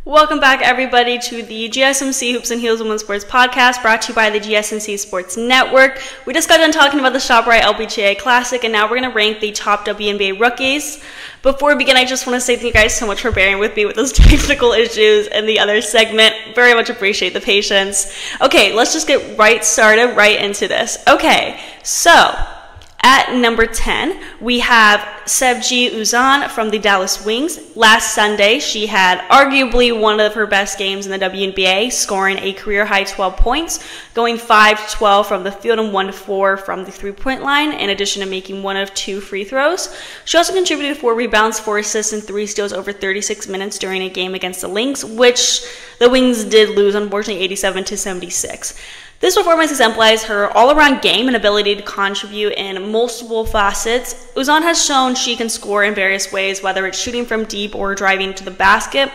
Welcome back, everybody, to the GSMC Hoops and Heels Women's Sports Podcast, brought to you by the GSMC Sports Network. We just got done talking about the ShopRite LPGA Classic, and now we're going to rank the top WNBA rookies. Before we begin, I just want to say thank you guys so much for bearing with me with those technical issues in the other segment. Very much appreciate the patience. Okay, let's just get started right into this. Okay, so at number 10, we have Sevgi Uzun from the Dallas Wings. Last Sunday, she had arguably one of her best games in the WNBA, scoring a career-high 12 points, going 5-12 from the field and 1-4 from the three-point line, in addition to making one of two free throws. She also contributed 4 rebounds, 4 assists, and 3 steals over 36 minutes during a game against the Lynx, which the Wings did lose, unfortunately, 87-76. This performance exemplifies her all-around game and ability to contribute in multiple facets. Uzun has shown she can score in various ways, whether it's shooting from deep or driving to the basket.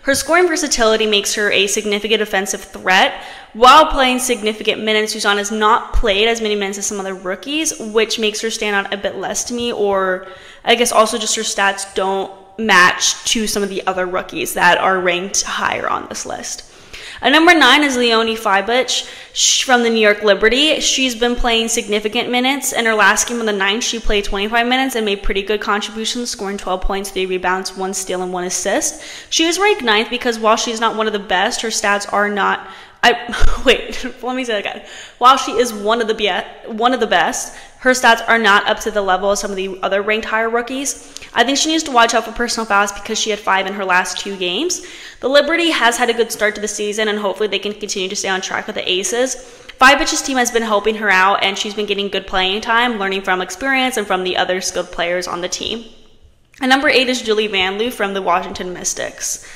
Her scoring versatility makes her a significant offensive threat. While playing significant minutes, Uzun has not played as many minutes as some other rookies, which makes her stand out a bit less to me, or I guess also just her stats don't match to some of the other rookies that are ranked higher on this list. At number 9 is Leonie Fiebich from the New York Liberty. She's been playing significant minutes. In her last game on the 9th, she played 25 minutes and made pretty good contributions, scoring 12 points, 3 rebounds, 1 steal, and 1 assist. She is ranked 9th because while she's not one of the best, her stats are not... let me say that again. While she is one of the best, her stats are not up to the level of some of the other ranked higher rookies. I think she needs to watch out for personal fouls because she had 5 in her last 2 games. The Liberty has had a good start to the season, and hopefully they can continue to stay on track with the Aces. Fiebich's team has been helping her out, and she's been getting good playing time, learning from experience and from the other skilled players on the team. And number 8 is Julie Vanloo from the Washington Mystics.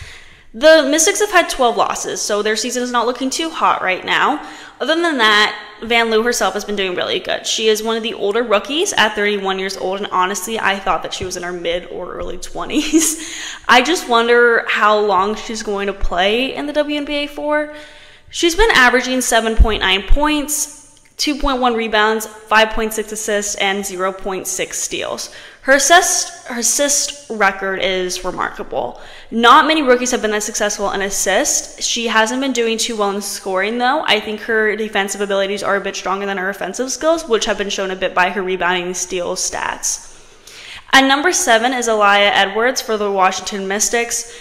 The Mystics have had 12 losses, so their season is not looking too hot right now. Other than that, Vanloo herself has been doing really good. She is one of the older rookies at 31 years old, and honestly, I thought that she was in her mid or early 20s. I just wonder how long she's going to play in the WNBA for. She's been averaging 7.9 points, 2.1 rebounds, 5.6 assists, and 0.6 steals. Her assist record is remarkable. Not many rookies have been that successful in assist. She hasn't been doing too well in scoring, though. I think her defensive abilities are a bit stronger than her offensive skills, which have been shown a bit by her rebounding and steal stats. At number 7 is Aaliyah Edwards for the Washington Mystics.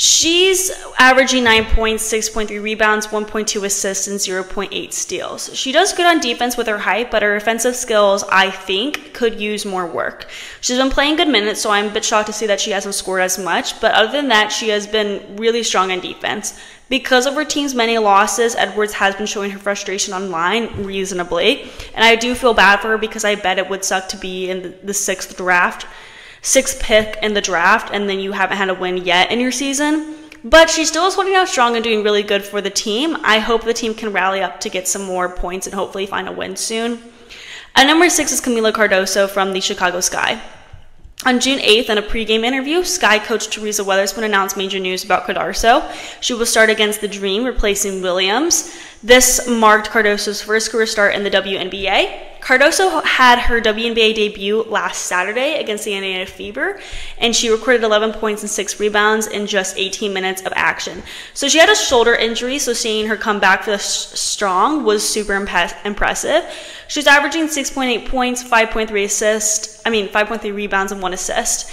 She's averaging 9 points, 6.3 rebounds, 1.2 assists, and 0.8 steals. She does good on defense with her height, but her offensive skills, I think, could use more work. She's been playing good minutes, so I'm a bit shocked to see that she hasn't scored as much, but other than that, she has been really strong on defense. Because of her team's many losses, Edwards has been showing her frustration online reasonably, and I do feel bad for her because I bet it would suck to be in the 6th pick in the draft, and then you haven't had a win yet in your season. But she still is holding out strong and doing really good for the team. I hope the team can rally up to get some more points and hopefully find a win soon. At number 6 is Kamila Cardoso from the Chicago Sky. On June 8th, in a pregame interview, Sky coach Teresa Weatherspoon announced major news about Cardoso. She will start against the Dream, replacing Williams. This marked Cardoso's first career start in the WNBA. Cardoso had her WNBA debut last Saturday against the Indiana Fever, and she recorded 11 points and 6 rebounds in just 18 minutes of action. So she had a shoulder injury, so seeing her come back for the strong was super impressive. She's averaging 6.8 points, 5.3 rebounds, and 1 assist.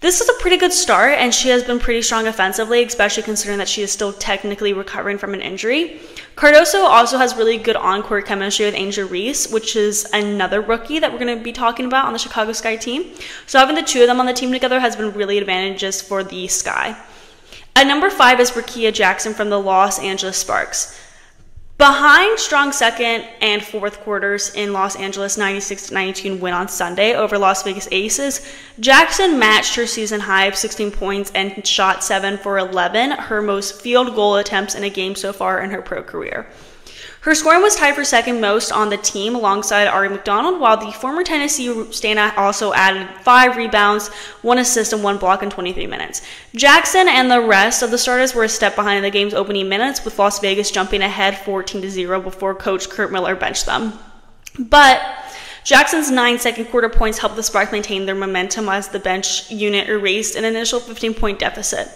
This is a pretty good start, and she has been pretty strong offensively, especially considering that she is still technically recovering from an injury. Cardoso also has really good on-court chemistry with Reese, which is another rookie that we're going to be talking about on the Chicago Sky team. So having the two of them on the team together has been really advantageous for the Sky. At number 5 is Rickea Jackson from the Los Angeles Sparks. Behind strong second and fourth quarters in Los Angeles' 96-92 win on Sunday over Las Vegas Aces, Jackson matched her season high of 16 points and shot 7 for 11, her most field goal attempts in a game so far in her pro career. Her scoring was tied for second most on the team alongside Ari McDonald, while the former Tennessee standout also added 5 rebounds, 1 assist, and 1 block in 23 minutes. Jackson and the rest of the starters were a step behind in the game's opening minutes, with Las Vegas jumping ahead 14-0 before coach Curt Miller benched them. But Jackson's 9 second quarter points helped the Sparks maintain their momentum as the bench unit erased an initial 15-point deficit.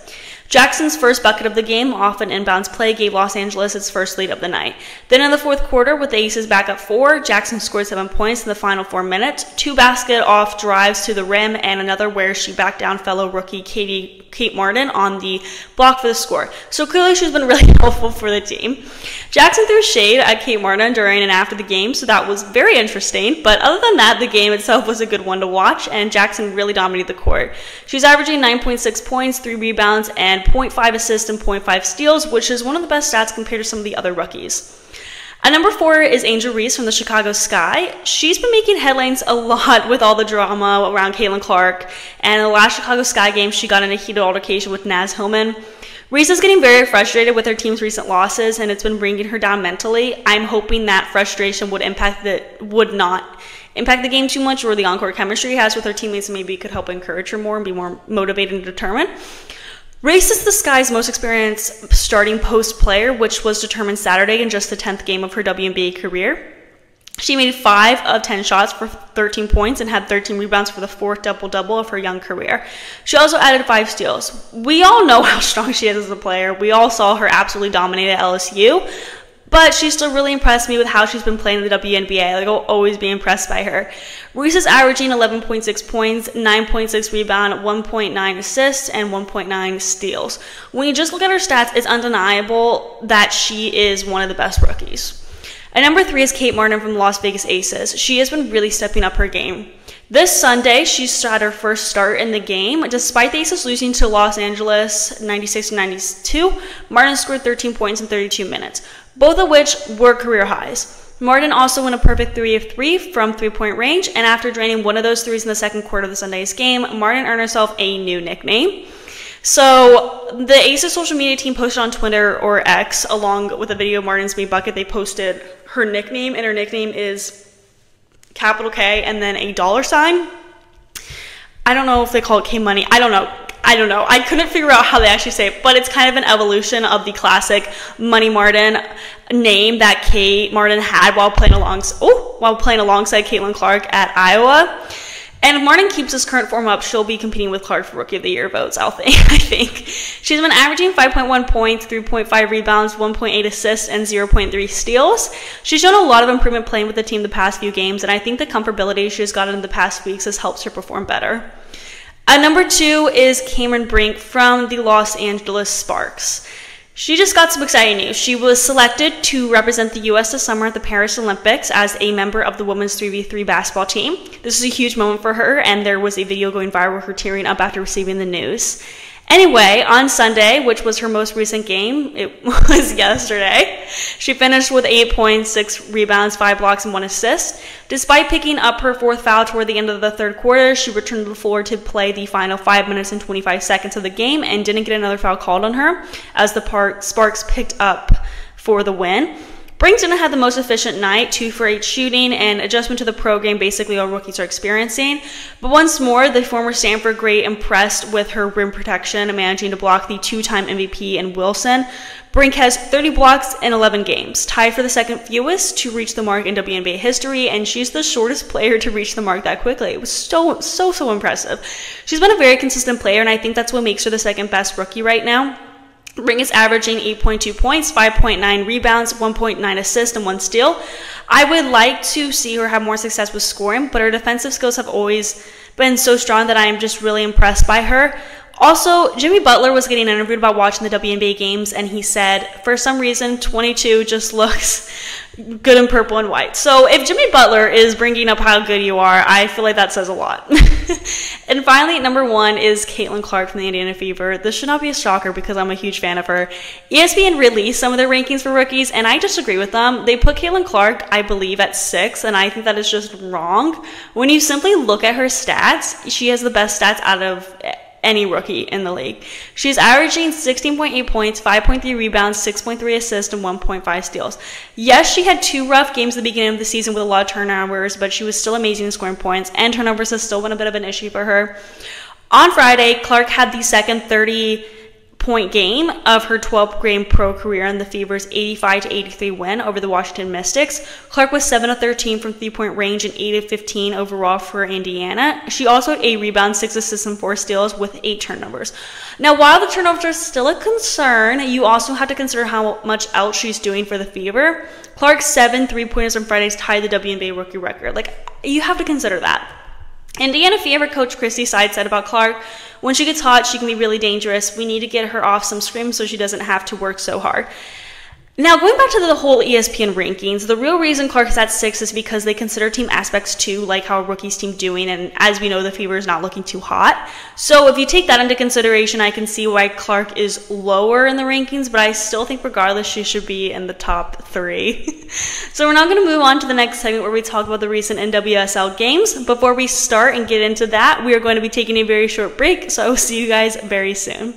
Jackson's first bucket of the game, off an inbounds play, gave Los Angeles its first lead of the night. Then in the fourth quarter, with the Aces back up 4, Jackson scored 7 points in the final 4 minutes, 2 basket-off drives to the rim, and another where she backed down fellow rookie Kate Martin on the block for the score. So clearly she's been really helpful for the team. Jackson threw shade at Kate Martin during and after the game, so that was very interesting. But other than that, the game itself was a good one to watch, and Jackson really dominated the court. She's averaging 9.6 points, 3 rebounds, and 0.5 assists and 0.5 steals, which is one of the best stats compared to some of the other rookies. At number 4 is Angel Reese from the Chicago Sky. She's been making headlines a lot with all the drama around Caitlin Clark, and in the last Chicago Sky game, she got in a heated altercation with Naz Hillman. Reese is getting very frustrated with her team's recent losses, and it's been bringing her down mentally. I'm hoping that frustration would not impact the game too much, or the on-court chemistry has with her teammates, and maybe it could help encourage her more and be more motivated and determined. Reese is the Sky's most experienced starting post player, which was determined Saturday in just the 10th game of her WNBA career. She made 5 of 10 shots for 13 points and had 13 rebounds for the 4th double-double of her young career. She also added 5 steals. We all know how strong she is as a player. We all saw her absolutely dominate at LSU. But she's still really impressed me with how she's been playing in the WNBA. Like, I'll always be impressed by her. Reese is averaging 11.6 points, 9.6 rebound, 1.9 assists, and 1.9 steals. When you just look at her stats, it's undeniable that she is one of the best rookies. At number 3 is Kate Martin from the Las Vegas Aces. She has been really stepping up her game. This Sunday, she had her first start in the game. Despite the Aces losing to Los Angeles 96-92, Martin scored 13 points in 32 minutes, both of which were career highs. Martin also went a perfect 3 of 3 from three-point range, and after draining one of those threes in the second quarter of the Sunday's game, Martin earned herself a new nickname. So the Aces social media team posted on Twitter, or X, along with a video of Martin's made bucket. They posted her nickname, and her nickname is capital K and then a $sign. I don't know if they call it K Money. I don't know. I couldn't figure out how they actually say it, but it's kind of an evolution of the classic Money Martin name that Kate Martin had while playing alongside Caitlin Clark at Iowa. And if Martin keeps his current form up, she'll be competing with Clark for Rookie of the Year votes, I think. She's been averaging 5.1 points, 3.5 rebounds, 1.8 assists, and 0.3 steals. She's shown a lot of improvement playing with the team the past few games, and I think the comfortability she's gotten in the past weeks has helped her perform better. At number 2 is Cameron Brink from the Los Angeles Sparks. She just got some exciting news. She was selected to represent the U.S. this summer at the Paris Olympics as a member of the women's 3v3 basketball team. This is a huge moment for her, and there was a video going viral with her tearing up after receiving the news. Anyway, on Sunday, which was her most recent game, it was yesterday, she finished with 8 points, 6 rebounds, 5 blocks, and 1 assist. Despite picking up her 4th foul toward the end of the third quarter, she returned to the floor to play the final 5 minutes and 25 seconds of the game and didn't get another foul called on her as the Sparks picked up for the win. Brink didn't have the most efficient night, 2 for 8 shooting, and adjustment to the pro game basically all rookies are experiencing. But once more, the former Stanford great impressed with her rim protection and managing to block the 2-time MVP in Wilson. Brink has 30 blocks in 11 games, tied for the second fewest to reach the mark in WNBA history, and she's the shortest player to reach the mark that quickly. It was so impressive. She's been a very consistent player, and I think that's what makes her the second best rookie right now. Brink is averaging 8.2 points, 5.9 rebounds, 1.9 assists, and 1 steal. I would like to see her have more success with scoring, but her defensive skills have always been so strong that I am just really impressed by her. Also, Jimmy Butler was getting interviewed about watching the WNBA games, and he said, for some reason, 22 just looks good in purple and white. So if Jimmy Butler is bringing up how good you are, I feel like that says a lot. And finally, number 1 is Caitlin Clark from the Indiana Fever. This should not be a shocker because I'm a huge fan of her. ESPN released some of their rankings for rookies, and I disagree with them. They put Caitlin Clark, I believe, at 6, and I think that is just wrong. When you simply look at her stats, she has the best stats out of any rookie in the league. She's averaging 16.8 points, 5.3 rebounds, 6.3 assists, and 1.5 steals. Yes, she had 2 rough games at the beginning of the season with a lot of turnovers, but she was still amazing in scoring points, and turnovers has still been a bit of an issue for her. On Friday, Clark had the second 30-point point game of her 12th game pro career in the Fever's 85-83 win over the Washington Mystics. Clark was 7 of 13 from 3-point range and 8 of 15 overall for Indiana. She also had 8 rebounds, 6 assists, and 4 steals with 8 turnovers. Now, while the turnovers are still a concern, you also have to consider how much else she's doing for the Fever. Clark's 7 3-pointers on Fridays tied the WNBA rookie record. Like, you have to consider that. Indiana Fever coach Christy Side said about Clark, when she gets hot, she can be really dangerous. We need to get her off some screens so she doesn't have to work so hard. Now, going back to the whole ESPN rankings, the real reason Clark is at 6 is because they consider team aspects too, like how a rookie's team doing, and as we know, the Fever is not looking too hot. So if you take that into consideration, I can see why Clark is lower in the rankings, but I still think regardless, she should be in the top 3. So we're now going to move on to the next segment where we talk about the recent NWSL games. Before we start and get into that, we are going to be taking a very short break, so I will see you guys very soon.